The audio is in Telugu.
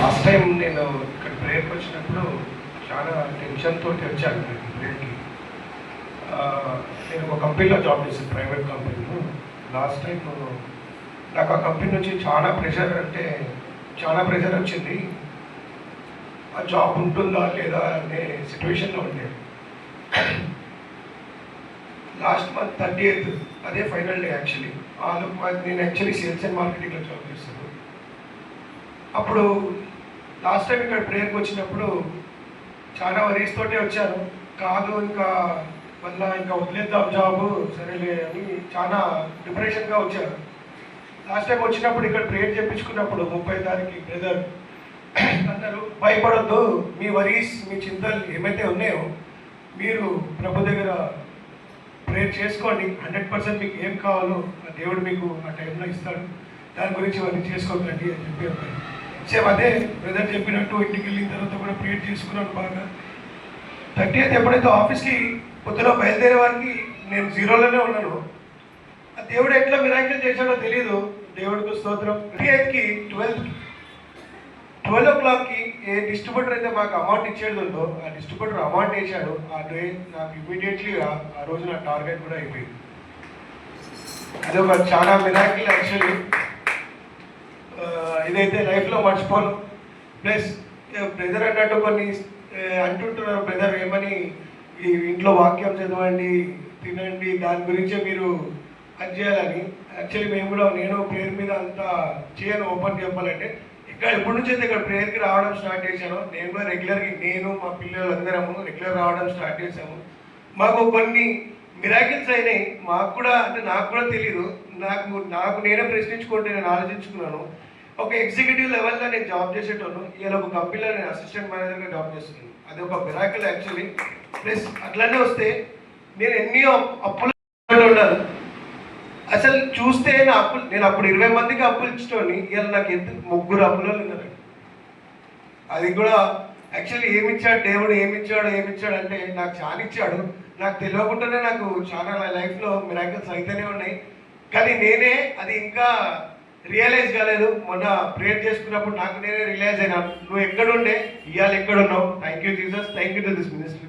లాస్ట్ టైం నేను ఇక్కడ ప్రేయర్కి వచ్చినప్పుడు చాలా టెన్షన్తో వచ్చాను ప్రేయర్కి. నేను ఒక కంపెనీలో జాబ్ చేశాను, ప్రైవేట్ కంపెనీలో. లాస్ట్ టైం నాకు ఆ కంపెనీ నుంచి చాలా ప్రెషర్ వచ్చింది. ఆ జాబ్ ఉంటుందా లేదా అనే సిచ్యువేషన్లో ఉండేది. లాస్ట్ మంత్ 30th అదే ఫైనల్ డే యాక్చువల్లీ. నేను యాక్చువల్లీ సేల్స్ అండ్ మార్కెటింగ్లో జాబ్ చేస్తాను. అప్పుడు లాస్ట్ టైం ఇక్కడ ప్రేయర్కి వచ్చినప్పుడు చాలా వరీస్ తోటే వచ్చాను. కాదు ఇంకా వదిలేద్దాం జాబు సరేలే అని చాలా డిప్రెషన్గా వచ్చాను. లాస్ట్ టైం వచ్చినప్పుడు ఇక్కడ ప్రేయర్ చేయించుకున్నప్పుడు 30వ తారీఖు బ్రదర్ అన్నారు, భయపడొద్దు, మీ వరీస్ మీ చింతలు ఏమైతే ఉన్నాయో మీరు ప్రభు దగ్గర ప్రేయర్ చేసుకోండి, 100% మీకు ఏం కావాలో దేవుడు మీకు ఆ టైంలో ఇస్తాడు, దాని గురించి అవన్నీ చేసుకోకండి అని చెప్పి సేమ్ అదే బ్రదర్ చెప్పినట్టు ఇంటికి వెళ్ళిన తర్వాత కూడా ప్రేయర్ చేసుకున్నాను బాగా. 30th ఎప్పుడైతే ఆఫీస్కి పొద్దున బయలుదేరే వారికి నేను 0లోనే ఉన్నాను. ఆ దేవుడు ఎట్లా మిరాకిల్ చేశాడో తెలియదు, దేవుడికి స్తోత్రం. 30th 12 o'clockకి ఏ డిస్ట్రిబ్యూటర్ అయితే మాకు అమౌంట్ ఇచ్చేది ఉందో ఆ డిస్ట్రిబ్యూటర్ అమౌంట్ వేసాడు. ఆ డే నాకు ఇమీడియట్లీగా ఆ రోజు నా టార్గెట్ కూడా అయిపోయింది. అది ఒక చాలా మిరాకిల్ యాక్చువల్లీ. ఇదైతే లైఫ్లో మర్చిపోను. ప్లస్ బ్రదర్ అన్నట్టు కొన్ని అంటుంటున్నారు, బ్రదర్ ఏమని ఈ ఇంట్లో వాక్యం చదవండి, తినండి, దాని గురించే మీరు అది చేయాలని. యాక్చువల్లీ నేను ప్రేయర్ మీద అంతా చేయను. ఓపెన్ చెప్పాలంటే ఇక్కడ ఎప్పటి నుంచి అయితే ఇక్కడ ప్రేయర్కి రావడం స్టార్ట్ చేశాను, నేను కూడా రెగ్యులర్గా నేను మా పిల్లలందరము రెగ్యులర్ రావడం స్టార్ట్ చేశాము. మాకు కొన్ని మిరాకిల్స్ అయినాయి. నాకు కూడా తెలియదు. నాకు నేనే ప్రశ్నించుకుంటే నేను ఆలోచించుకున్నాను. ఒక ఎగ్జిక్యూటివ్ లెవెల్లో నేను జాబ్ చేసేటోను, ఇలా ఒక కంపెనీలో నేను అసిస్టెంట్ మేనేజర్గా జాబ్ చేస్తున్నాను. అది ఒక మిరాకిల్ యాక్చువల్లీ. ప్లస్ అట్లనే వస్తే నేను ఎన్ని అప్పులు ఉండాలి అసలు చూస్తే నేను అప్పుడు 20 మందికి అప్పులు ఇచ్చేటోని, ఇలా నాకు 3 అప్పులు ఉన్నారు. అది కూడా యాక్చువల్లీ ఏమిచ్చాడు దేవుడు, ఏమిచ్చాడు అంటే నాకు చాలా ఇచ్చాడు. నాకు తెలియకుండానే నాకు చాలా లైఫ్లో మిరాకిల్స్ అయితేనే ఉన్నాయి. కానీ నేనే అది ఇంకా రియలైజ్ కాలేదు. మొన్న ప్రేయర్ చేసుకున్నప్పుడు నాకు నేనే రియలైజ్ అయినాను, నువ్వు ఎక్కడుండే ఇవాళ ఎక్కడున్నావు. Thank you Jesus, thank you to this ministry.